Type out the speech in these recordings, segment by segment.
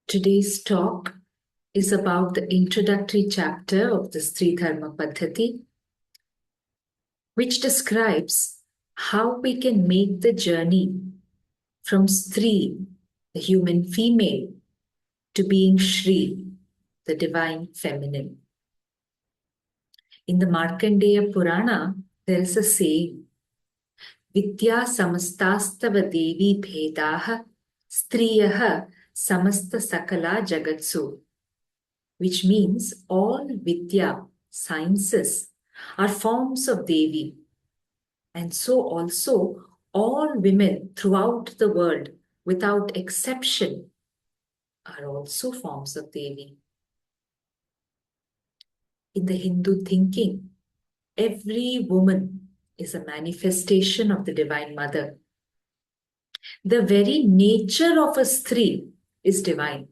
Today's talk is about the introductory chapter of the Stri Dharma Paddhatih, which describes how we can make the journey from Stri, the human female, to being Shri, the divine feminine. In the Markandeya Purana, there is a saying, Vidya samastastava devi bhedaha striyaha samasta sakala jagatsu, which means all Vidya, sciences, are forms of Devi. And so also all women throughout the world, without exception, are also forms of Devi. In the Hindu thinking, every woman is a manifestation of the Divine Mother. The very nature of a Stri is divine.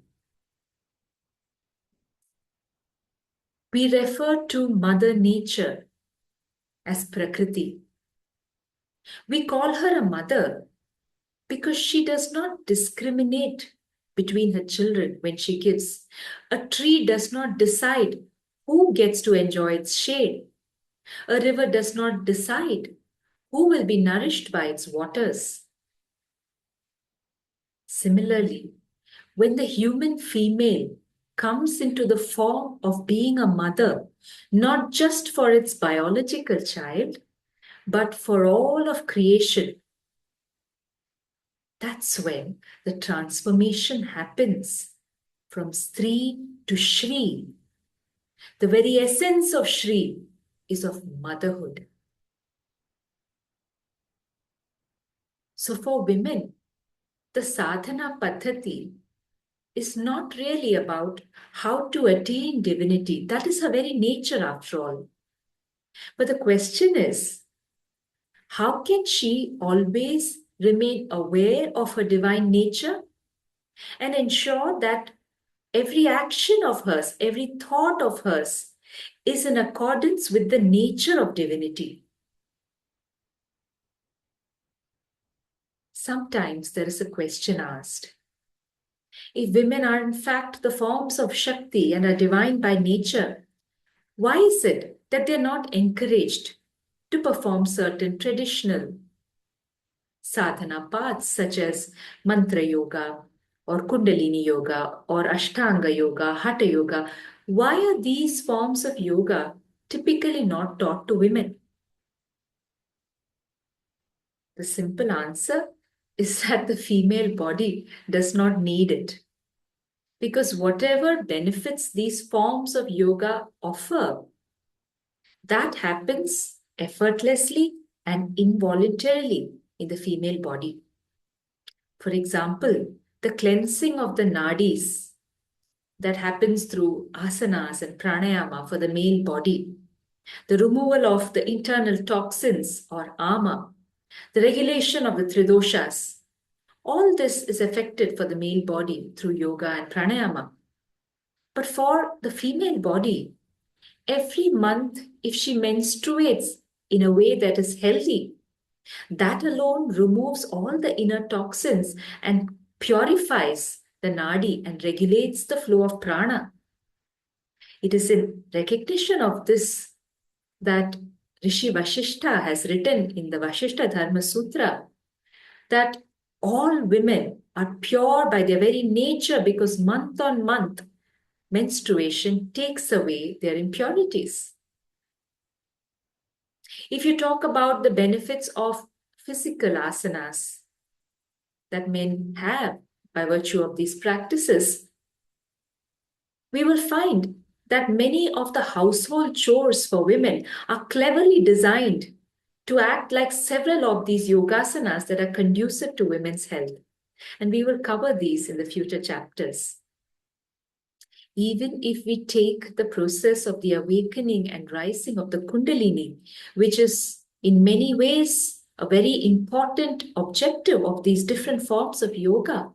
We refer to Mother Nature as Prakriti. We call her a mother because she does not discriminate between her children when she gives. A tree does not decide who gets to enjoy its shade. A river does not decide who will be nourished by its waters. Similarly, when the human female comes into the form of being a mother, not just for its biological child, but for all of creation, that's when the transformation happens from Stri to Shri. The very essence of Shri is of motherhood. So for women, the sadhana paddhati is not really about how to attain divinity. That is her very nature after all. But the question is, how can she always remain aware of her divine nature and ensure that every action of hers, every thought of hers is in accordance with the nature of divinity? Sometimes there is a question asked. If women are in fact the forms of Shakti and are divine by nature, why is it that they're not encouraged to perform certain traditional sadhana paths such as mantra yoga or kundalini yoga or ashtanga yoga, hatha yoga? Why are these forms of yoga typically not taught to women? The simple answer is that the female body does not need it. Because whatever benefits these forms of yoga offer, that happens effortlessly and involuntarily in the female body. For example, the cleansing of the nadis that happens through asanas and pranayama for the male body, the removal of the internal toxins or ama, the regulation of the tridoshas, all this is effected for the male body through yoga and pranayama. But for the female body, every month, if she menstruates in a way that is healthy, that alone removes all the inner toxins and purifies the nadi and regulates the flow of prana. It is in recognition of this that Rishi Vashishta has written in the Vashishta Dharma Sutra that all women are pure by their very nature because month on month, menstruation takes away their impurities. If you talk about the benefits of physical asanas that men have by virtue of these practices, we will find that many of the household chores for women are cleverly designed to act like several of these yogasanas that are conducive to women's health. And we will cover these in the future chapters. Even if we take the process of the awakening and rising of the Kundalini, which is in many ways a very important objective of these different forms of yoga,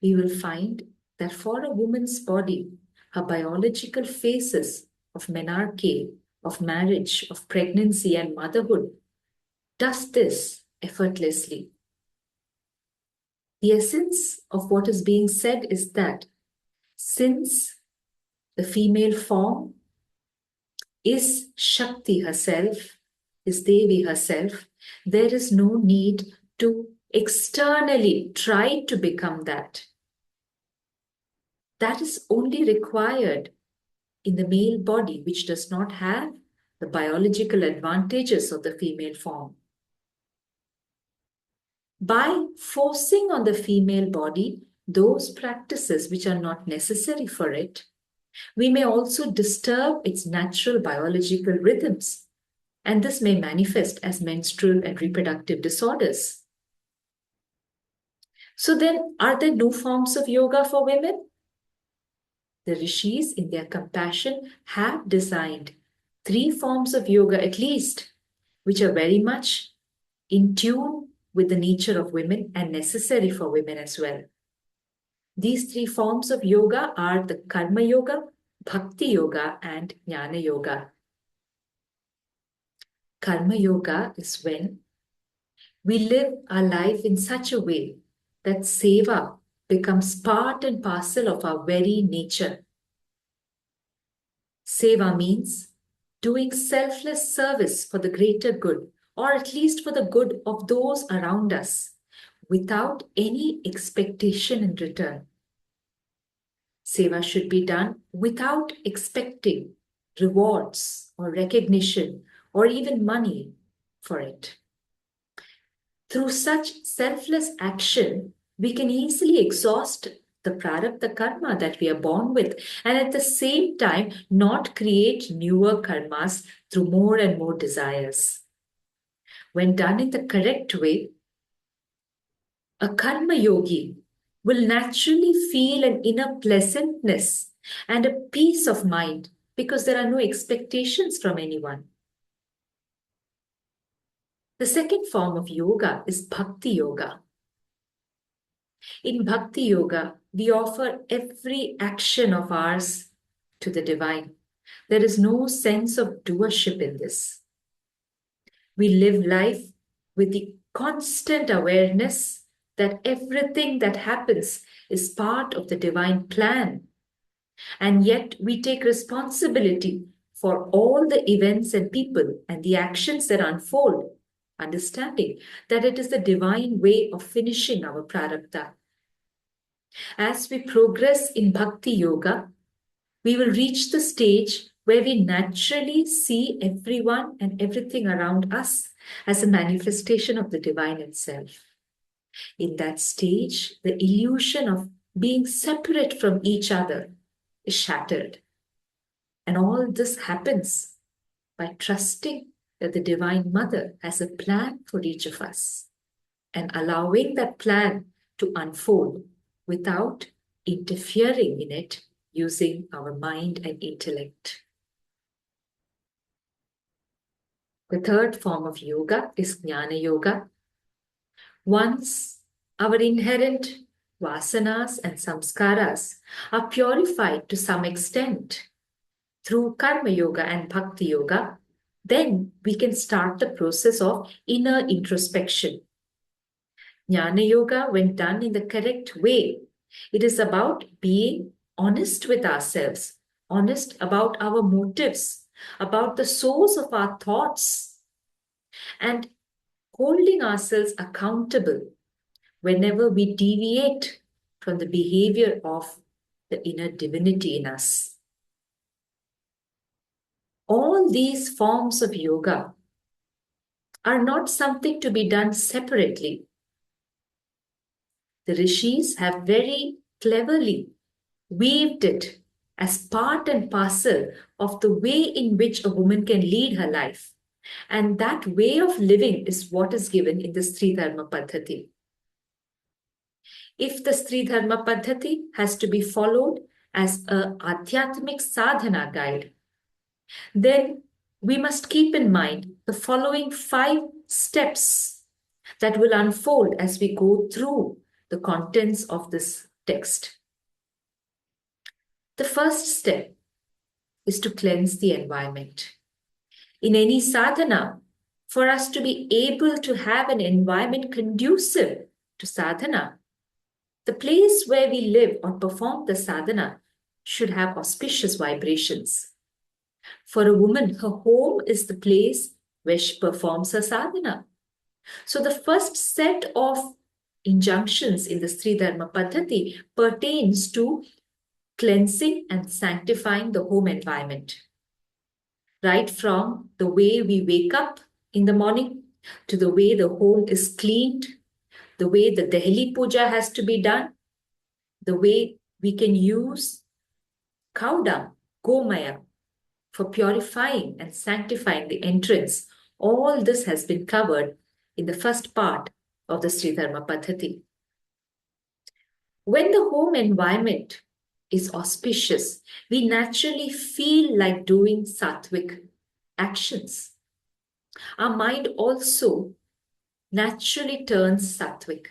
we will find that for a woman's body, her biological phases of menarche, of marriage, of pregnancy and motherhood does this effortlessly. The essence of what is being said is that since the female form is Shakti herself, is Devi herself, there is no need to externally try to become that. That is only required in the male body, which does not have the biological advantages of the female form. By forcing on the female body those practices which are not necessary for it, we may also disturb its natural biological rhythms, and this may manifest as menstrual and reproductive disorders. So then, are there no forms of yoga for women? The rishis, in their compassion, have designed 3 forms of yoga at least, which are very much in tune with the nature of women and necessary for women as well. These 3 forms of yoga are the Karma Yoga, Bhakti Yoga, and Jnana Yoga. Karma Yoga is when we live our life in such a way that seva becomes part and parcel of our very nature. Seva means doing selfless service for the greater good, or at least for the good of those around us, without any expectation in return. Seva should be done without expecting rewards or recognition or even money for it. Through such selfless action, we can easily exhaust the prarabdha karma that we are born with, and at the same time not create newer karmas through more and more desires. When done in the correct way, a karma yogi will naturally feel an inner pleasantness and a peace of mind because there are no expectations from anyone. The second form of yoga is bhakti yoga. In bhakti yoga, we offer every action of ours to the divine. There is no sense of doership in this. We live life with the constant awareness that everything that happens is part of the divine plan. And yet we take responsibility for all the events and people and the actions that unfold, understanding that it is the divine way of finishing our prarabdha. As we progress in bhakti yoga, we will reach the stage where we naturally see everyone and everything around us as a manifestation of the divine itself. In that stage, the illusion of being separate from each other is shattered. And all this happens by trusting that the Divine Mother has a plan for each of us and allowing that plan to unfold without interfering in it using our mind and intellect. The third form of yoga is Jnana Yoga. Once our inherent vasanas and samskaras are purified to some extent through Karma Yoga and Bhakti Yoga, then we can start the process of inner introspection. Jnana Yoga, when done in the correct way, it is about being honest with ourselves, honest about our motives, about the source of our thoughts, and holding ourselves accountable whenever we deviate from the behavior of the inner divinity in us. All these forms of yoga are not something to be done separately. The rishis have very cleverly weaved it as part and parcel of the way in which a woman can lead her life. And that way of living is what is given in the Stri Dharma Paddhatih. If the Stri Dharma Paddhatih has to be followed as a adhyatmic sadhana guide, then we must keep in mind the following 5 steps that will unfold as we go through the contents of this text. The first step is to cleanse the environment. In any sadhana, for us to be able to have an environment conducive to sadhana, The place where we live or perform the sadhana should have auspicious vibrations. For a woman, her home is the place where she performs her sadhana. So the first set of injunctions in the Stri Dharma Paddhatih pertains to cleansing and sanctifying the home environment. Right from the way we wake up in the morning to the way the home is cleaned, the way the Dahili Puja has to be done, the way we can use cow dung, gomaya, for purifying and sanctifying the entrance. All this has been covered in the first part of the Stri Dharma Paddhatih. When the home environment is auspicious, we naturally feel like doing sattvic actions. Our mind also naturally turns sattvic.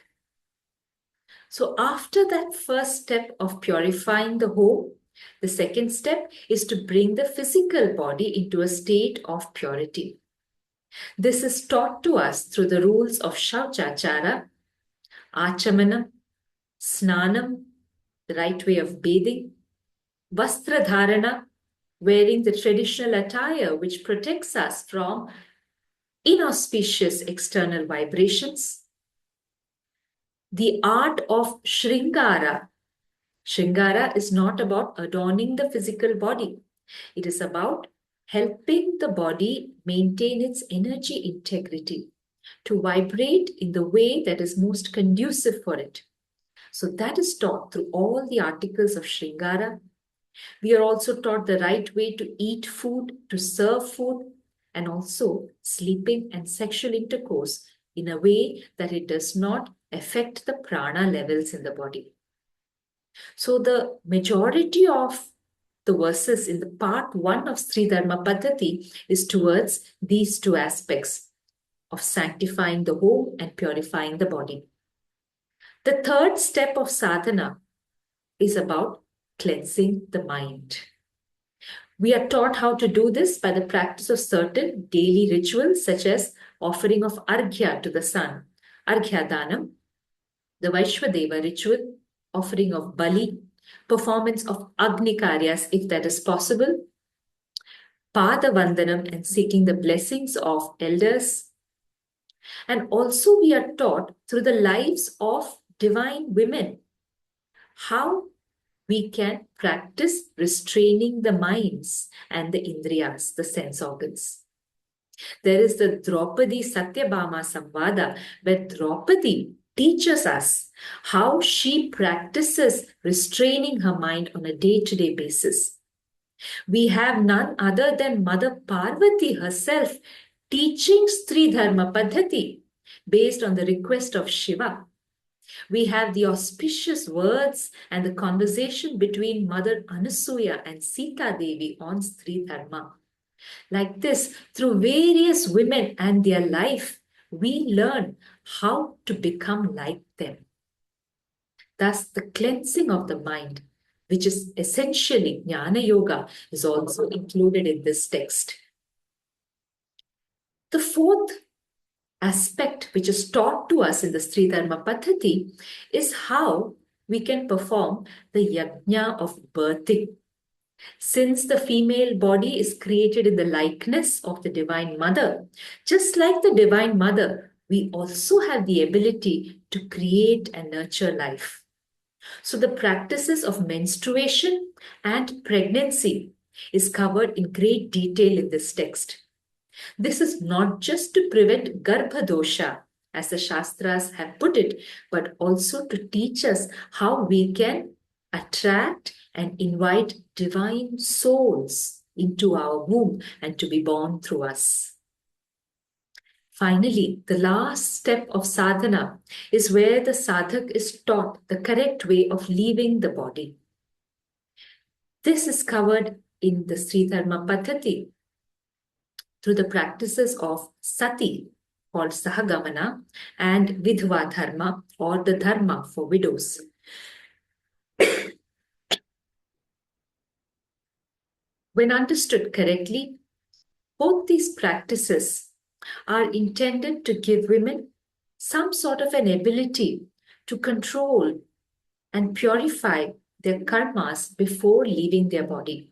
So after that first step of purifying the home, the second step is to bring the physical body into a state of purity. This is taught to us through the rules of Shauchachara, Achamanam, Snanam, the right way of bathing, Vastra Dharana, wearing the traditional attire which protects us from inauspicious external vibrations, the art of Shringara. Shringara is not about adorning the physical body. It is about helping the body maintain its energy integrity, to vibrate in the way that is most conducive for it. So that is taught through all the articles of Shringara. We are also taught the right way to eat food, to serve food, and also sleeping and sexual intercourse in a way that it does not affect the prana levels in the body. So the majority of the verses in the part 1 of Stri Dharma Paddhatih is towards these two aspects of sanctifying the home and purifying the body. The third step of sadhana is about cleansing the mind. We are taught how to do this by the practice of certain daily rituals such as offering of arghya to the sun, arghya danam, the Vaishwadeva ritual, offering of bali, performance of agni karyas if that is possible, pada vandanam and seeking the blessings of elders. And also we are taught through the lives of divine women how we can practice restraining the minds and the indriyas, the sense organs. There is the Draupadi Satyabhama Samvada, where Draupadi teaches us how she practices restraining her mind on a day-to-day basis. We have none other than Mother Parvati herself teaching Stri Dharma Paddhatih based on the request of Shiva. We have the auspicious words and the conversation between Mother Anasuya and Sita Devi on Stri Dharma. Like this, through various women and their life, we learn how to become like them. Thus, the cleansing of the mind, which is essentially Jnana Yoga, is also included in this text. The fourth aspect which is taught to us in the Stri Dharma Paddhatih is how we can perform the yajna of birthing. Since the female body is created in the likeness of the Divine Mother, just like the Divine Mother, we also have the ability to create and nurture life. So the practices of menstruation and pregnancy is covered in great detail in this text. This is not just to prevent Garbha dosha, as the Shastras have put it, but also to teach us how we can attract and invite divine souls into our womb and to be born through us. Finally, the last step of sadhana is where the sadhak is taught the correct way of leaving the body. This is covered in the Stri Dharma Paddhatih through the practices of sati, called sahagamana, and vidhva dharma, or the dharma for widows. When understood correctly, both these practices are intended to give women some sort of an ability to control and purify their karmas before leaving their body.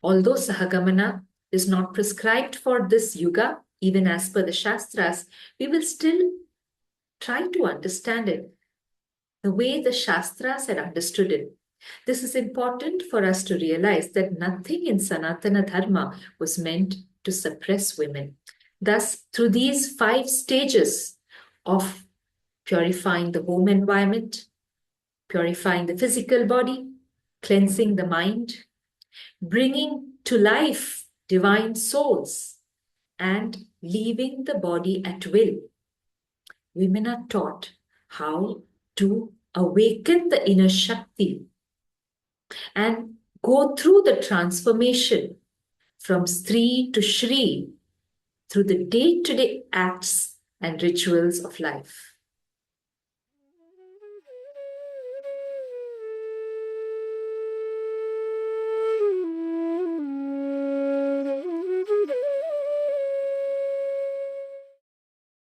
Although Sahagamana is not prescribed for this yuga, even as per the Shastras, we will still try to understand it the way the Shastras had understood it. This is important for us to realize that nothing in Sanatana Dharma was meant to suppress women. Thus, through these 5 stages of purifying the home environment, purifying the physical body, cleansing the mind, bringing to life divine souls, and leaving the body at will, women are taught how to awaken the inner Shakti and go through the transformation from Stri to Shri through the day-to-day acts and rituals of life.